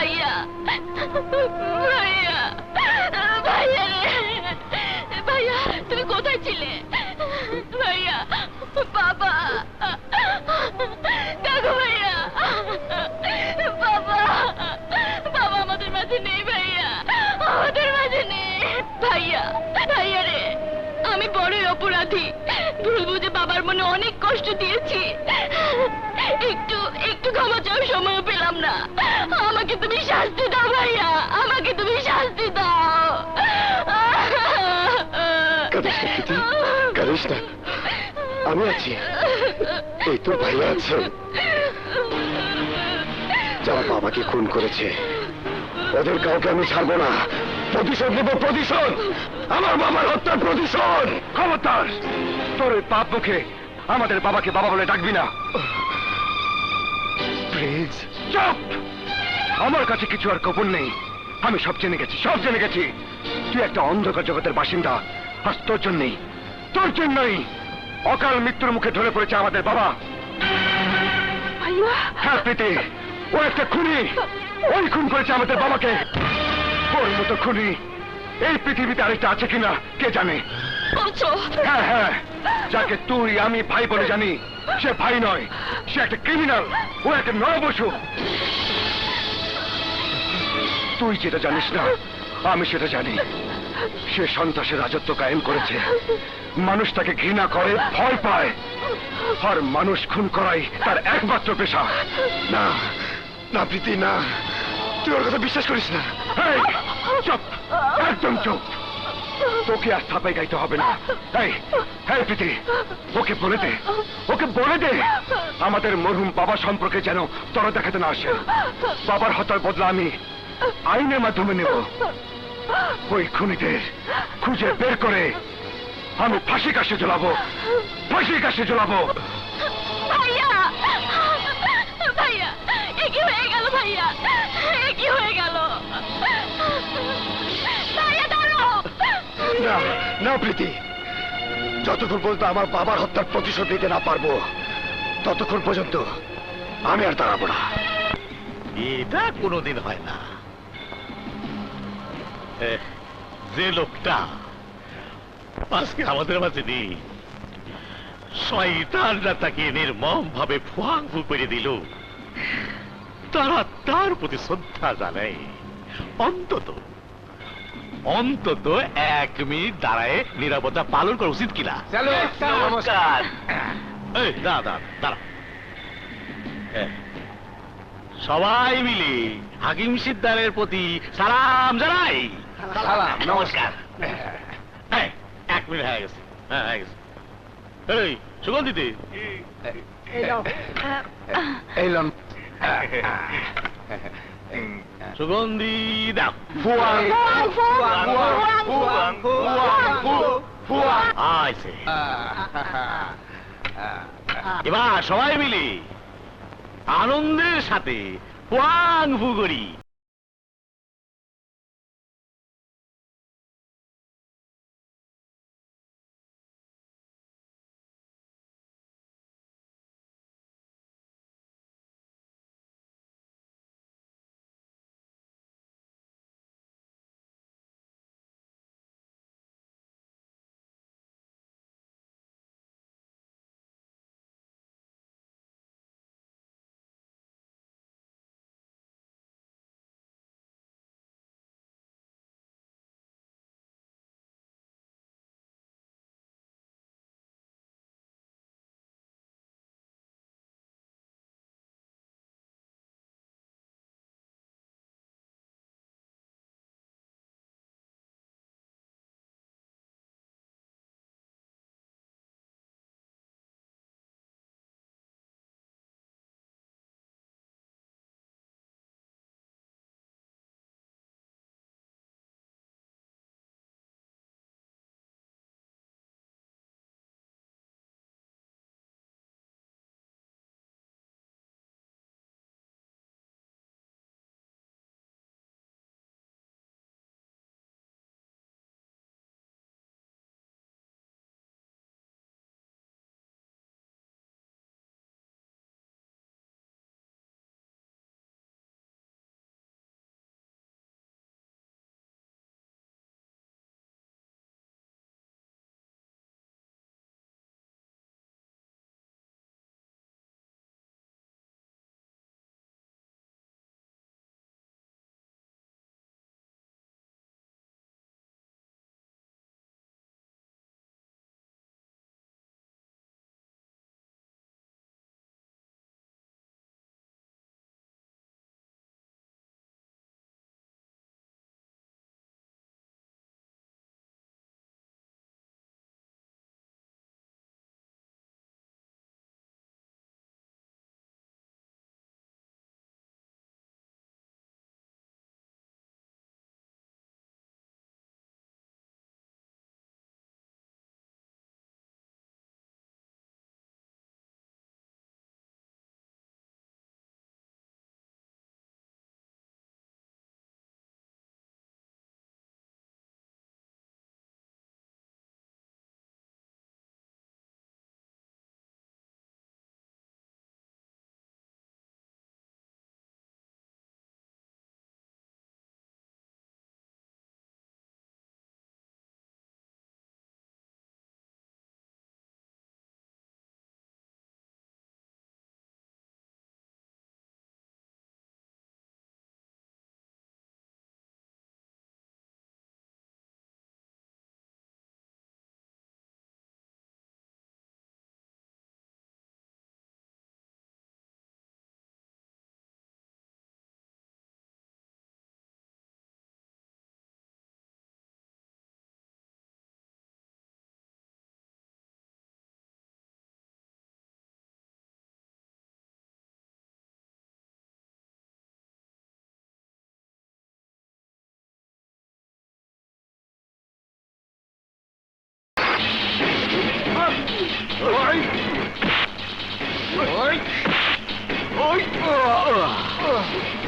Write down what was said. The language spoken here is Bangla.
ভাইয়া ভাইয়া ভাইয়া রে ভাইয়া তুমি কোথায় ছিলে ভাইয়া বাবা কাকু ভাইয়া বাবা বাবা আমাদের মাঝে নেই ভাইয়া আমাদের মাঝে নেই ভাইয়া ভাইয়া রে আমি বড়ই অপরাধী ভুল বুঝে বাবার মনে অনেক কষ্ট দিয়েছি একটু একটু ক্ষমা চাওয়ার সময় পেলাম না আমাকে তুমি শাস্তি দাও ভাইয়া আমাকে তুমি শাস্তি দাও কাঁদিস না আমি আছি এই তোর ভাইয়া আছে যারা বাবাকে খুন করেছে ওদের কাউকে আমি ছাড়বো না প্রতিশোধ নেব প্রতিশোধ আমার বাবার হত্যার প্রতিশোধ ক্ষমতার তোর ওই পাপ মুখে আমাদের বাবাকে বাবা বলে ডাকবি না প্লিজ চুপ আমার কাছে কিছু আর গোপন নেই আমি সব জেনে গেছি তুই একটা অন্ধকার জগতের বাসিন্দা আজ তোর জন্যই অকাল মৃত্যুর মুখে ঢলে পড়েছে আমাদের বাবা হ্যাঁ প্রীতি ও একটা খুনি ওই খুন করেছে আমাদের বাবাকে ওর মতো খুনি এই পৃথিবীতে আরেকটা আছে কিনা কে জানে হ্যাঁ হ্যাঁ যাকে তুই আমি ভাই বলে জানি সে ভাই নয় সে একটা ক্রিমিনাল ও একটা নরবসু তুই যেটা জানিস না আমি সেটা জানি সে সন্ত্রাসের রাজত্ব কায়েম করেছে মানুষ তাকে ঘৃণা করে ভয় পায় আর মানুষ খুন করাই তার একমাত্র পেশা না না প্রীতি না তুই ওর কথা বিশ্বাস করিস না চুপ একদম চুপ তোকে আর থাপাই গাইতে হবে না প্রীতি ওকে বলে দে আমাদের মরহুম বাবা সম্পর্কে যেন তোরা দেখাতে না আসে বাবার হত্যার বদলা আমি আইনের মাধ্যমে নেব ওই খুনিদের খুঁজে বের করে আমি ফাঁসি কাশে জ্বলাবো ভাইয়া ভাইয়া কি হয়ে গেল ভাইয়া কি হয়ে গেল ভাইয়া দাঁড়াও না না প্রীতি যতক্ষণ পর্যন্ত আমার বাবার হত্যার প্রতিশোধ নিতে না পারবো ততক্ষণ পর্যন্ত আমি আর দাঁড়াবো না এটা কোনোদিন হয় না যে লোকটা আজকে আমাদের মাঝে নেই শয়তানরা তাকে নির্মম ভাবে ফুয়াঙ্গু করে দিল তারা তার প্রতি শ্রদ্ধা জানায় অন্তত 1 মিনিট দাঁড়ায় নিরাপত্তা পালন করা উচিত কিনা নমস্কার দাঁড়া সবাই মিলে হাকিম সিদ্দারের প্রতি সালাম জানাই নমস্কার 1 মিনিট হয়ে গেছে এই সুগন্ধিতে সুগন্ধি দাও এবার সবাই মিলে আনন্দের সাথে ফুয়াং ফু করি না